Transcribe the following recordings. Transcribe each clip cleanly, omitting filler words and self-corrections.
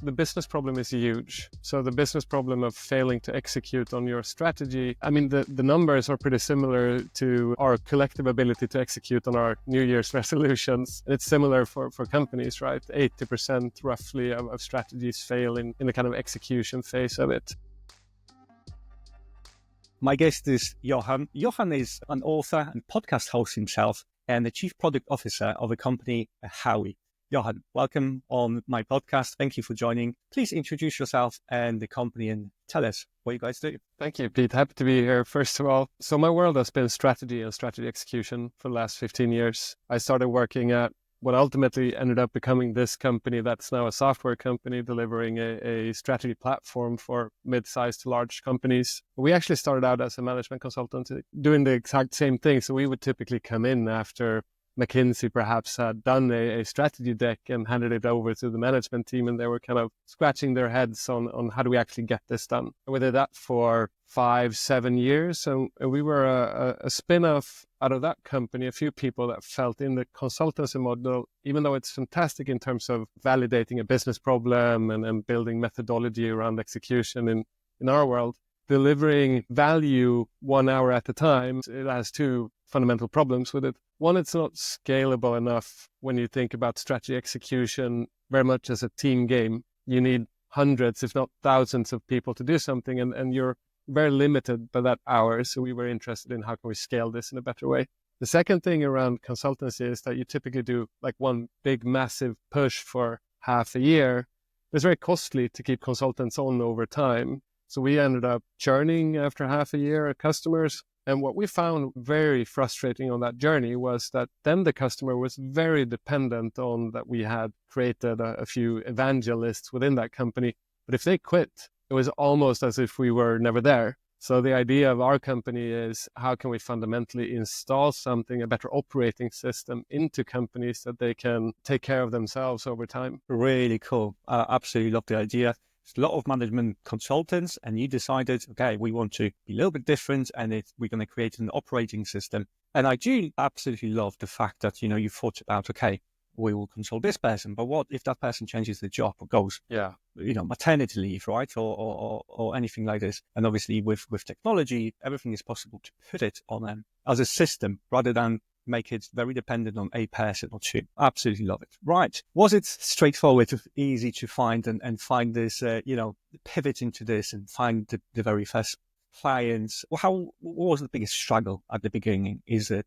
the business problem is huge. So the business problem of failing to execute on your strategy, I mean, the numbers are pretty similar to our collective ability to execute on our New Year's resolutions. And it's similar for companies, right? 80% roughly of strategies fail in the kind of execution phase of it. My guest is Johan. Johan is an author and podcast host himself and the chief product officer of a company, Howie. Johan, welcome on my podcast. Thank you for joining. Please introduce yourself and the company and tell us what you guys do. Thank you, Pete. Happy to be here, first of all. So my world has been strategy and strategy execution for the last 15 years. I started working at what ultimately ended up becoming this company that's now a software company delivering a strategy platform for mid-sized to large companies. We actually started out as a management consultant doing the exact same thing. So we would typically come in after McKinsey perhaps had done a strategy deck and handed it over to the management team, and they were kind of scratching their heads on how do we actually get this done. And we did that for 5-7 years, and we were a spin-off out of that company, a few people that felt in the consultancy model, even though it's fantastic in terms of validating a business problem and building methodology around execution in our world, delivering value 1 hour at a time, it has two fundamental problems with it. One, it's not scalable enough when you think about strategy execution very much as a team game. You need hundreds, if not thousands of people to do something, and you're very limited by that hour. So we were interested in how can we scale this in a better way. The second thing around consultancy is that you typically do like one big massive push for half a year. It's very costly to keep consultants on over time. So we ended up churning after half a year at customers. And what we found very frustrating on that journey was that then the customer was very dependent on that we had created a few evangelists within that company. But if they quit, it was almost as if we were never there. So the idea of our company is how can we fundamentally install something, a better operating system into companies that they can take care of themselves over time. Really cool. I absolutely love the idea. A lot of management consultants, and you decided, okay, we want to be a little bit different, and we're going to create an operating system. And I do absolutely love the fact that, you thought about, okay, we will consult this person, but what if that person changes the job or goes, maternity leave, right? Or anything like this. And obviously with technology, everything is possible to put it on as a system rather than make it very dependent on a person or two. Absolutely love it. Right. Was it straightforward, easy to find and find this, pivot into this and find the very first clients? What was the biggest struggle at the beginning?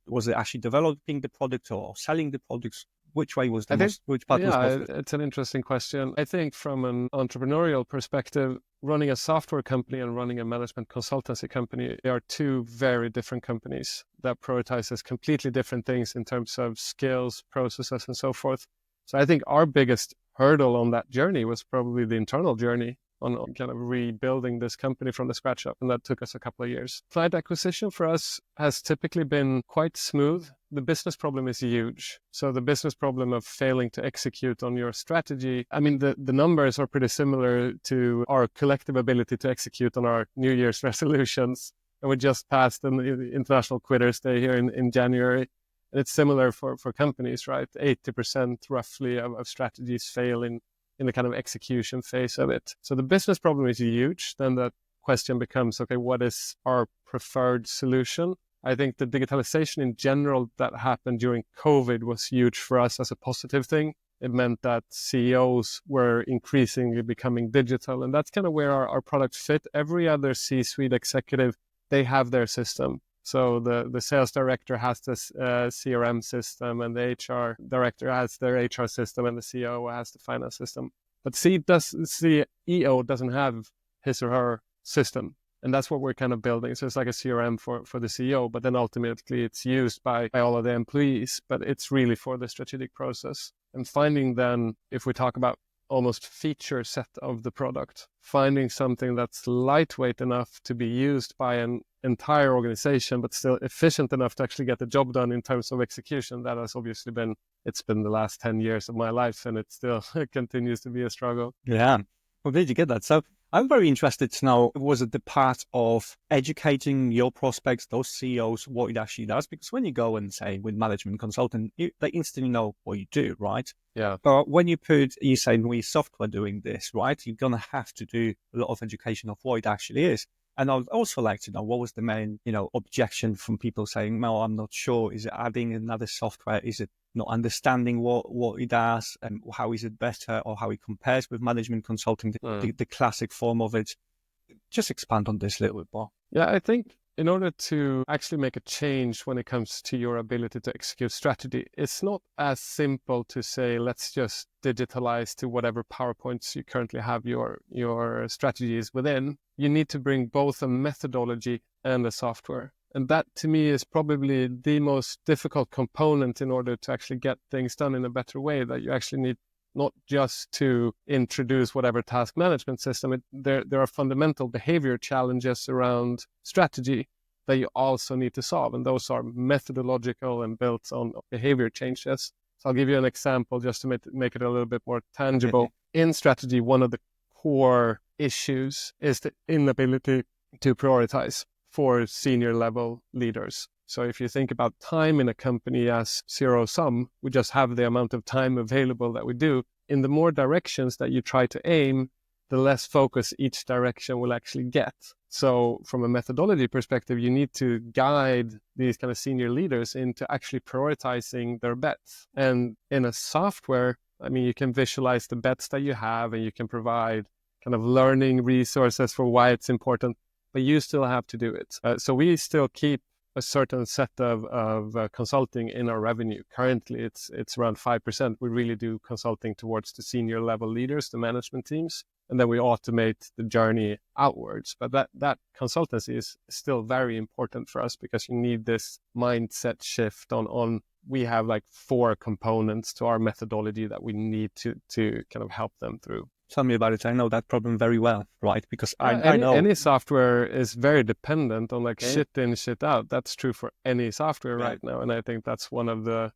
Was it actually developing the product or selling the products? Which way was which part was most? It's an interesting question. I think from an entrepreneurial perspective, running a software company and running a management consultancy company are two very different companies that prioritizes completely different things in terms of skills, processes, and so forth. So I think our biggest hurdle on that journey was probably the internal journey on kind of rebuilding this company from the scratch up. And that took us a couple of years. Client acquisition for us has typically been quite smooth. The business problem is huge. So the business problem of failing to execute on your strategy, I mean, the numbers are pretty similar to our collective ability to execute on our New Year's resolutions. And we just passed an International Quitters Day here in January. And it's similar for companies, right? 80% roughly of strategies fail in the kind of execution phase of it. So the business problem is huge. Then the question becomes, okay, what is our preferred solution? I think the digitalization in general that happened during COVID was huge for us as a positive thing. It meant that CEOs were increasingly becoming digital. And that's kind of where our product fit. Every other C-suite executive, they have their system. So the sales director has this CRM system, and the HR director has their HR system, and the COO has the finance system. But CEO doesn't have his or her system. And that's what we're kind of building. So it's like a CRM for the CEO, but then ultimately it's used by all of the employees, but it's really for the strategic process. And finding then, if we talk about almost feature set of the product, finding something that's lightweight enough to be used by an entire organization, but still efficient enough to actually get the job done in terms of execution, that has obviously been the last 10 years of my life, and it still continues to be a struggle. Yeah. Well, did you get that? So I'm very interested to know, was it the part of educating your prospects, those CEOs, what it actually does? Because when you go and say with management consultant, they instantly know what you do, right? Yeah. But when you say we software doing this, right? You're going to have to do a lot of education of what it actually is. And I'd also like to know what was the main, objection from people saying, no, I'm not sure. Is it adding another software? Is it not understanding what it does and how is it better or how it compares with management consulting, the classic form of it? Just expand on this a little bit more. Yeah, I think in order to actually make a change when it comes to your ability to execute strategy, it's not as simple to say, let's just digitalize to whatever PowerPoints you currently have your strategies within. You need to bring both a methodology and a software. And that to me is probably the most difficult component in order to actually get things done in a better way, that you actually need not just to introduce whatever task management system. There are fundamental behavior challenges around strategy that you also need to solve. And those are methodological and built on behavior changes. So I'll give you an example just to make it a little bit more tangible. In strategy, one of the core issues is the inability to prioritize for senior level leaders. So if you think about time in a company as zero sum, we just have the amount of time available that we do. In the more directions that you try to aim, the less focus each direction will actually get. So from a methodology perspective, you need to guide these kind of senior leaders into actually prioritizing their bets. And in a software, you can visualize the bets that you have and you can provide kind of learning resources for why it's important, but you still have to do it. So we still keep a certain set of consulting in our revenue. Currently, it's around 5%. We really do consulting towards the senior level leaders, the management teams, and then we automate the journey outwards. But that consultancy is still very important for us because you need this mindset shift on we have like 4 components to our methodology that we need to kind of help them through. Tell me about it. I know that problem very well, right? Because I know any software is very dependent on shit in, shit out. That's true for any software right now. And I think that's one of the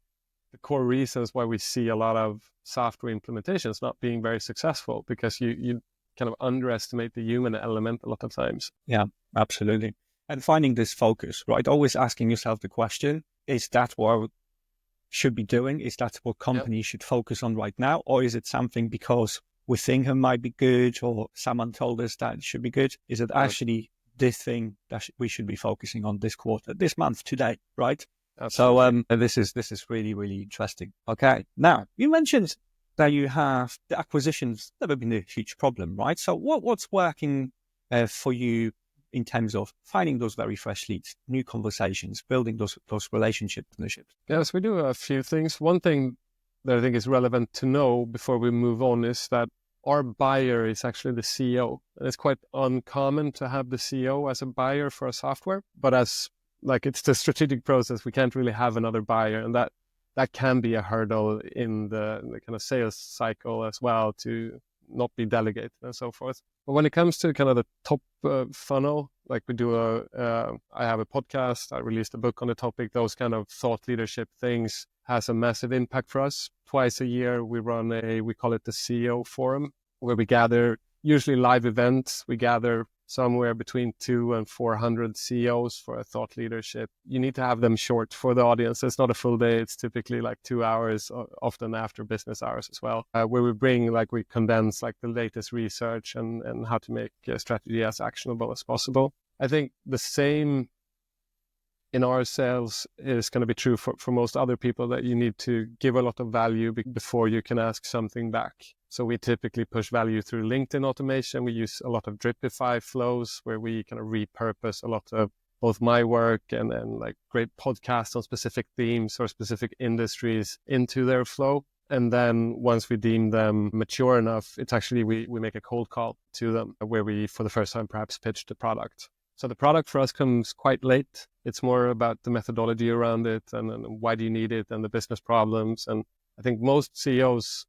core reasons why we see a lot of software implementations not being very successful, because you kind of underestimate the human element a lot of times. Yeah, absolutely. And finding this focus, right? Always asking yourself the question, is that what I should be doing? Is that what companies should focus on right now? Or is it something because we think it might be good or someone told us that it should be good? Is it actually this thing that we should be focusing on this quarter, this month, today, right? Absolutely. So this is really, really interesting. Okay. Now, you mentioned that you have the acquisitions never been a huge problem, right? So what's working for you in terms of finding those very fresh leads, new conversations, building those relationships? Yes, we do a few things. One thing that I think is relevant to know before we move on is that our buyer is actually the CEO. And it's quite uncommon to have the CEO as a buyer for a software, but as it's the strategic process, we can't really have another buyer. And that can be a hurdle in the kind of sales cycle as well, to not be delegated and so forth. But when it comes to kind of the top funnel, like we do I have a podcast, I released a book on the topic, those kind of thought leadership things has a massive impact for us. Twice a year, we run we call it the CEO Forum, where we gather, usually live events. We gather somewhere between 200 and 400 CEOs for a thought leadership. You need to have them short for the audience. It's not a full day. It's typically 2 hours, often after business hours as well, where we bring, we condense the latest research and how to make strategy as actionable as possible. I think the same in our sales is going to be true for most other people, that you need to give a lot of value before you can ask something back. So we typically push value through LinkedIn automation. We use a lot of Dripify flows where we kind of repurpose a lot of both my work and great podcasts on specific themes or specific industries into their flow. And then once we deem them mature enough, it's actually, we make a cold call to them where we, for the first time, perhaps pitch the product. So the product for us comes quite late. It's more about the methodology around it and why do you need it and the business problems. And I think most CEOs,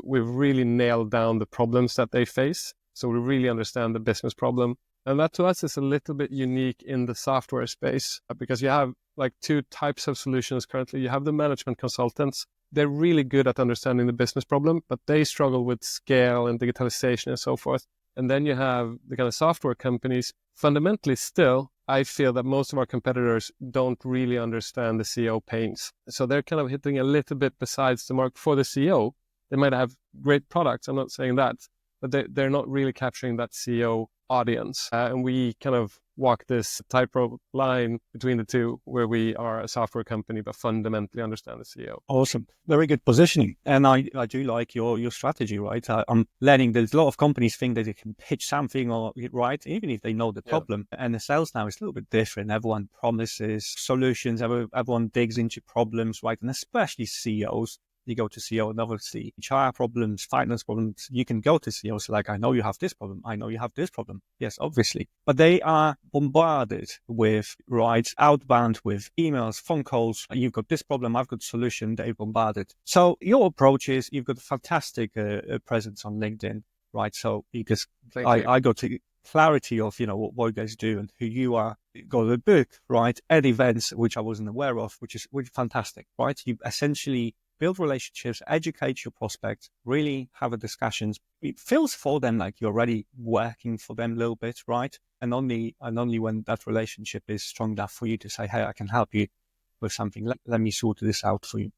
we've really nailed down the problems that they face. So we really understand the business problem. And that to us is a little bit unique in the software space, because you have 2 types of solutions currently. You have the management consultants. They're really good at understanding the business problem, but they struggle with scale and digitalization and so forth. And then you have the kind of software companies. Fundamentally still, I feel that most of our competitors don't really understand the CEO pains. So they're kind of hitting a little bit besides the mark for the CEO. They might have great products, I'm not saying that, but they're not really capturing that CEO audience. And we kind of walk this tightrope line between the two, where we are a software company, but fundamentally understand the CEO. Awesome. Very good positioning. And I do like your strategy, right? I'm learning there's a lot of companies think that they can pitch something or right, even if they know the problem. Yeah. And the sales now is a little bit different. Everyone promises solutions. Everyone digs into problems, right? And especially CEOs. You go to CEO and obviously HR problems, finance problems. You can go to CEOs like, I know you have this problem. I know you have this problem. Yes, obviously. But they are bombarded with, right, outbound with emails, phone calls. You've got this problem. I've got a solution. They're bombarded. So your approach is you've got a fantastic presence on LinkedIn, right? So because I got to clarity of, what you guys do and who you are. You got a book, right? At events, which I wasn't aware of, which is fantastic, right? You essentially build relationships, educate your prospects, really have a discussions. It feels for them like you're already working for them a little bit, right? And only when that relationship is strong enough for you to say, hey, I can help you with something. Let me sort this out for you.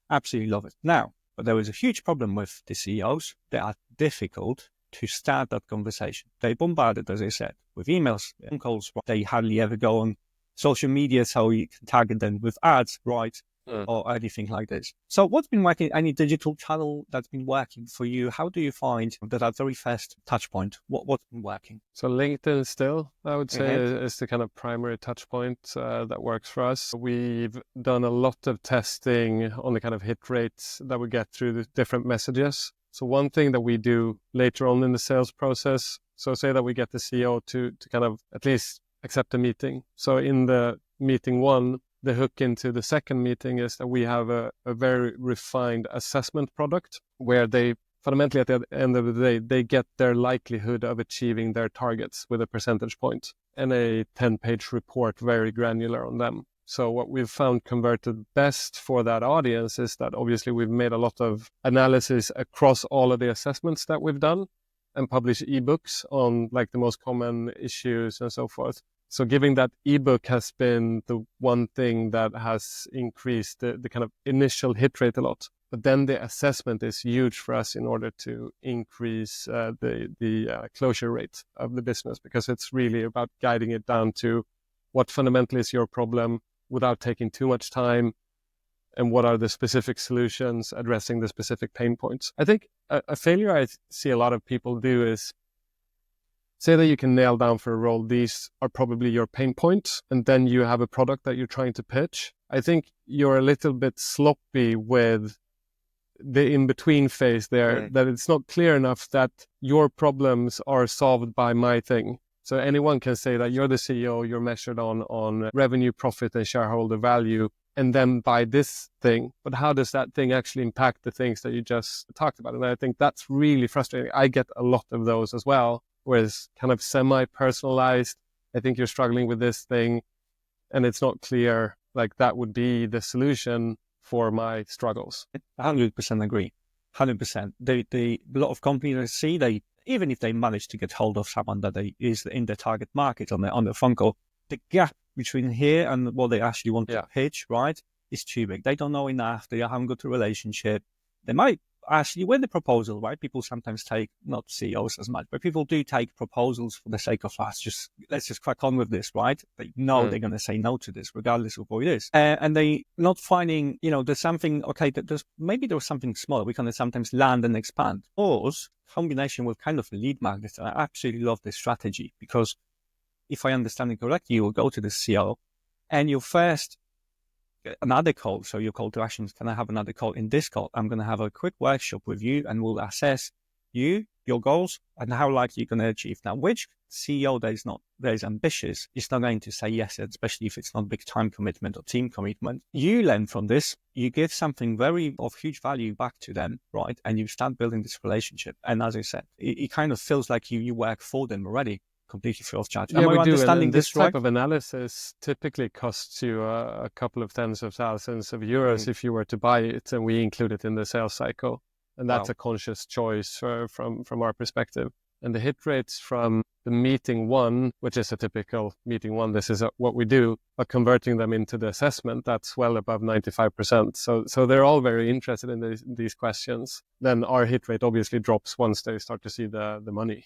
Absolutely love it. Now, but there is a huge problem with the CEOs. They are difficult to start that conversation. They bombarded, as I said, with emails, phone calls. They hardly ever go on social media, so you can target them with ads, right? Or anything like this. So what's been working? Any digital channel that's been working for you? How do you find that very first touch point? What's been working? So LinkedIn still, I would say, is the kind of primary touch point that works for us. We've done a lot of testing on the kind of hit rates that we get through the different messages. So one thing that we do later on in the sales process, so say that we get the CEO to kind of at least accept a meeting. So in the meeting one, the hook into the second meeting is that we have a very refined assessment product where they fundamentally at the end of the day, they get their likelihood of achieving their targets with a percentage point and a 10-page report, very granular on them. So what we've found converted best for that audience is that obviously we've made a lot of analysis across all of the assessments that we've done and published ebooks on like the most common issues and so forth. So giving that ebook has been the one thing that has increased the kind of initial hit rate a lot. But then the assessment is huge for us in order to increase the closure rate of the business, because it's really about guiding it down to what fundamentally is your problem without taking too much time, and what are the specific solutions addressing the specific pain points. I think a failure I see a lot of people do is say that you can nail down for a role, these are probably your pain points, and then you have a product that you're trying to pitch. I think you're a little bit sloppy with the in-between phase there, that it's not clear enough that your problems are solved by my thing. So anyone can say that you're the CEO, you're measured on revenue, profit, and shareholder value, and then by this thing. But how does that thing actually impact the things that you just talked about? And I think that's really frustrating. I get a lot of those as well, whereas kind of semi-personalized, I think you're struggling with this thing, and it's not clear, like that would be the solution for my struggles. 100% agree. 100%. A lot of companies I see, even if they manage to get hold of someone that is in their target market on the phone call, the gap between here and what they actually want to pitch, right, is too big. They don't know enough. They haven't got a relationship. They might actually win the proposal, right? People sometimes take, not CEOs as much, but people do take proposals for the sake of let's just crack on with this, right? They know they're going to say no to this, regardless of what it is. And they not finding, there's something, maybe there's something smaller. We can sometimes land and expand. Or combination with kind of lead magnets. I absolutely love this strategy, because if I understand it correctly, you will go to the CEO and you first another call. So your call to actions, can I have another call? In this call, I'm going to have a quick workshop with you and we'll assess you, your goals, and how likely you're going to achieve. Now, which CEO that is ambitious is not going to say yes, especially if it's not big time commitment or team commitment. You learn from this, you give something very of huge value back to them, right? And you start building this relationship. And as I said, it kind of feels like you work for them already, completely free of charge. Yeah, we do. And this type of analysis typically costs you a couple of tens of thousands of euros if you were to buy it, and we include it in the sales cycle. And that's a conscious choice from our perspective. And the hit rates from the meeting one, which is a typical meeting one, this is what we do, but converting them into the assessment, that's well above 95%. So they're all very interested in these questions. Then our hit rate obviously drops once they start to see the money.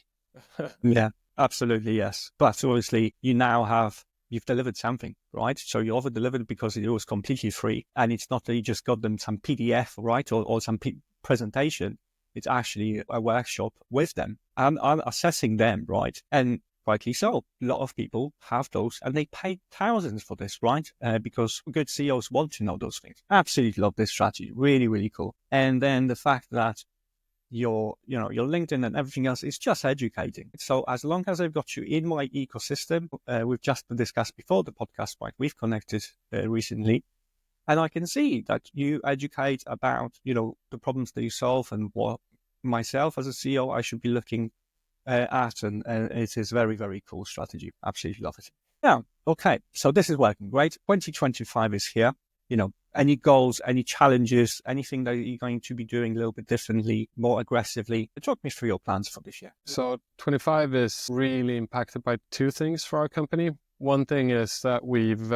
Yeah, absolutely, yes. But obviously, you've delivered something, right? So you over delivered because it was completely free. And it's not that you just got them some PDF, right? Or some presentation. It's actually a workshop with them and assessing them, right? And rightly so. A lot of people have those and they pay thousands for this, right? Because good CEOs want to know those things. Absolutely love this strategy. Really, really cool. And then the fact that your LinkedIn and everything else is just educating. So as long as I've got you in my ecosystem, we've just discussed before the podcast, right? We've connected recently, and I can see that you educate about, the problems that you solve and what myself as a CEO I should be looking at, and it is very, very cool strategy. Absolutely love it. Now, okay, so this is working great. 2025 is here. Any goals, any challenges, anything that you're going to be doing a little bit differently, more aggressively? Talk me through your plans for this year. So 25 is really impacted by two things for our company. One thing is that we've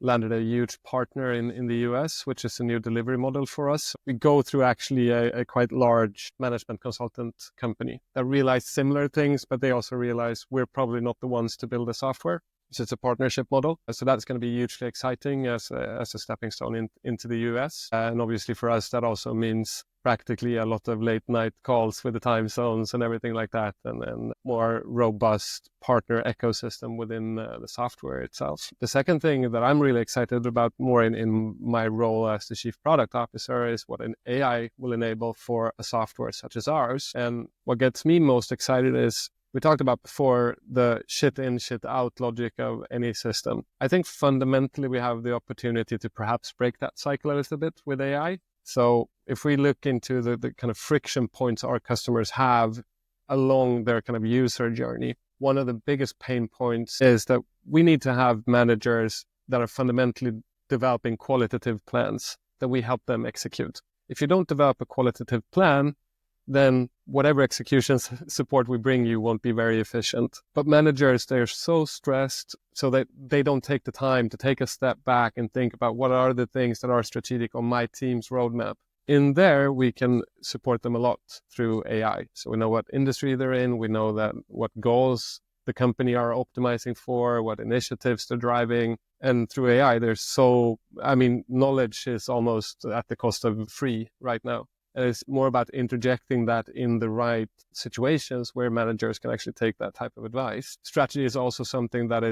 landed a huge partner in the US, which is a new delivery model for us. We go through actually a quite large management consultant company that realized similar things, but they also realize we're probably not the ones to build the software. So it's a partnership model. So that's going to be hugely exciting as a stepping stone into the US. And obviously for us, that also means practically a lot of late night calls with the time zones and everything like that, and more robust partner ecosystem within the software itself. The second thing that I'm really excited about more in my role as the chief product officer is what an AI will enable for a software such as ours. And what gets me most excited is, we talked about before, the shit in, shit out logic of any system. I think fundamentally we have the opportunity to perhaps break that cycle a little bit with AI. So if we look into the kind of friction points our customers have along their kind of user journey, one of the biggest pain points is that we need to have managers that are fundamentally developing qualitative plans that we help them execute. If you don't develop a qualitative plan, then whatever execution support we bring you won't be very efficient. But managers, they're so stressed so that they don't take the time to take a step back and think about what are the things that are strategic on my team's roadmap. In there, we can support them a lot through AI. So we know what industry they're in. We know that what goals the company are optimizing for, what initiatives they're driving. And through AI, knowledge is almost at the cost of free right now. And it's more about interjecting that in the right situations where managers can actually take that type of advice. Strategy is also something that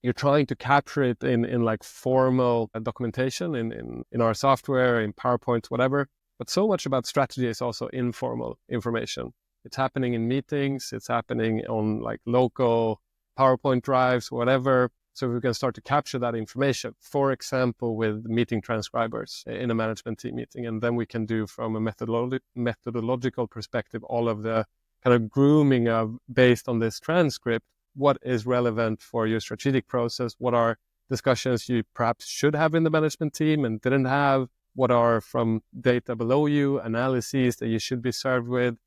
you're trying to capture it in like formal documentation in our software, in PowerPoint, whatever. But so much about strategy is also informal information. It's happening in meetings. It's happening on like local PowerPoint drives, whatever. So we can start to capture that information, for example, with meeting transcribers in a management team meeting. And then we can do from a methodological perspective, all of the kind of grooming of, based on this transcript, what is relevant for your strategic process, what are discussions you perhaps should have in the management team and didn't have, what are from data below you, analyses that you should be served with.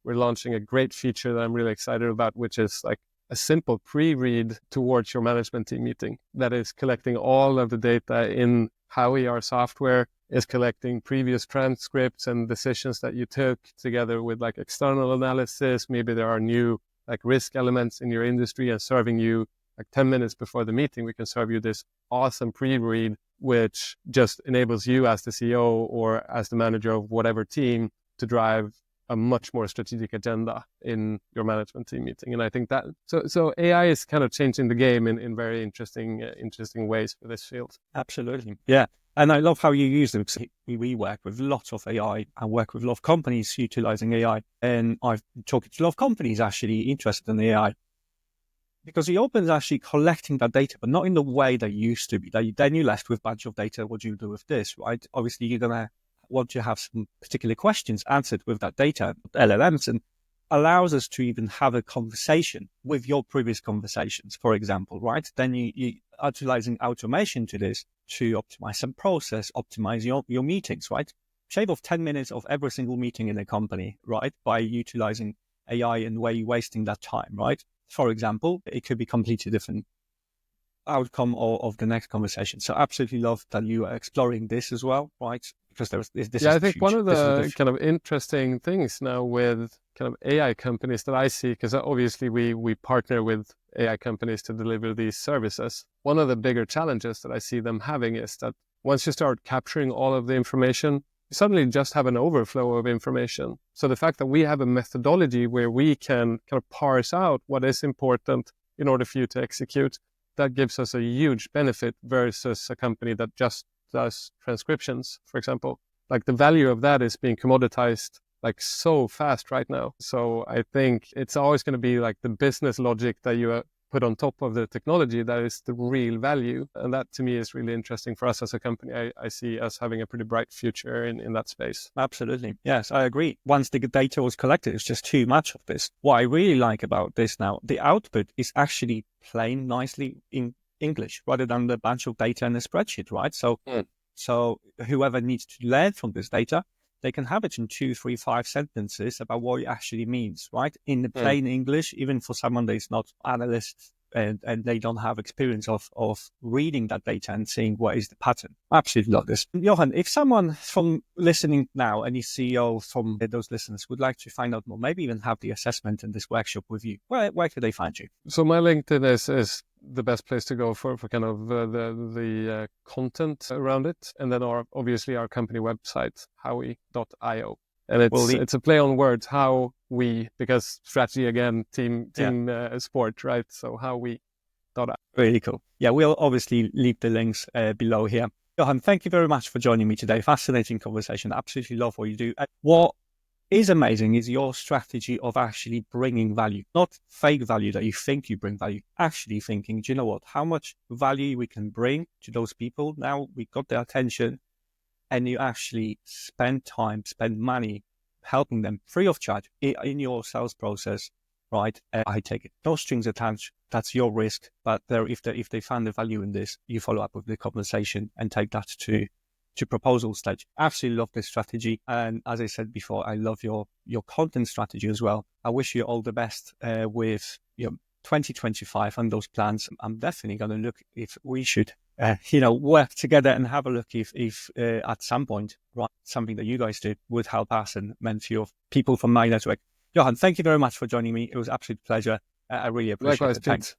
We're launching a great feature that I'm really excited about, which is like a simple pre-read towards your management team meeting that is collecting all of the data in how our software is collecting previous transcripts and decisions that you took together with like external analysis. Maybe there are new like risk elements in your industry, and serving you like 10 minutes before the meeting, we can serve you this awesome pre-read, which just enables you as the CEO or as the manager of whatever team to drive a much more strategic agenda in your management team meeting. And I think that, so AI is kind of changing the game in very interesting ways for this field. Absolutely. Yeah. And I love how you use them. We work with lots of AI and work with a lot of companies utilizing AI. And I've talked to a lot of companies actually interested in AI, because the open is actually collecting that data, but not in the way they used to be. Then you're left with a bunch of data. What do you do with this, right? Obviously, you're going to want to have some particular questions answered with that data, LLMs, and allows us to even have a conversation with your previous conversations, for example, right? Then you utilizing automation to this to optimize some process, optimize your meetings, right? Shave off 10 minutes of every single meeting in a company, right? By utilizing AI and where you're wasting that time, right? For example, it could be completely different outcome of the next conversation. So absolutely love that you are exploring this as well, right? Because this I is think huge. one of This is the kind of interesting things now with kind of AI companies that I see, because obviously we partner with AI companies to deliver these services. One of the bigger challenges that I see them having is that once you start capturing all of the information, you suddenly just have an overflow of information. So the fact that we have a methodology where we can kind of parse out what is important in order for you to execute, that gives us a huge benefit versus a company that just does transcriptions, for example. Like the value of that is being commoditized like so fast right now. So I think it's always going to be like the business logic that you put on top of the technology that is the real value. And that to me is really interesting for us as a company. I see us having a pretty bright future in that space. Absolutely. Yes, I agree. Once the data was collected, it's just too much of this. What I really like about this now, the output is actually plain nicely in English rather than the bunch of data in a spreadsheet, right? So whoever needs to learn from this data, they can have it in 2, 3, 5 sentences about what it actually means, right? In the plain English, even for someone that is not analyst and they don't have experience of reading that data and seeing what is the pattern. Absolutely love this. Johan, if someone from listening now, any CEO from those listeners would like to find out more, maybe even have the assessment in this workshop with you, where could they find you? So my LinkedIn is the best place to go for kind of the content around it. And then obviously our company website, howie.io. And it's a play on words, how we, because strategy again, team sport, right? So how we. Really cool. Yeah, we'll obviously leave the links below here. Johan, thank you very much for joining me today. Fascinating conversation. Absolutely love what you do. What is amazing is your strategy of actually bringing value, not fake value that you think you bring value, actually thinking, do you know what, how much value we can bring to those people. Now we got their attention and you actually spend time, spend money helping them free of charge in your sales process, right? I take it. No strings attached. That's your risk. But if they find the value in this, you follow up with the conversation and take that to proposal stage. Absolutely love this strategy. And as I said before, I love your content strategy as well. I wish you all the best with 2025 and those plans. I'm definitely going to look if we should, work together and have a look if at some point, right, something that you guys did would help us and meant for people from my network. Johan, thank you very much for joining me. It was an absolute pleasure. I really appreciate it. Thanks.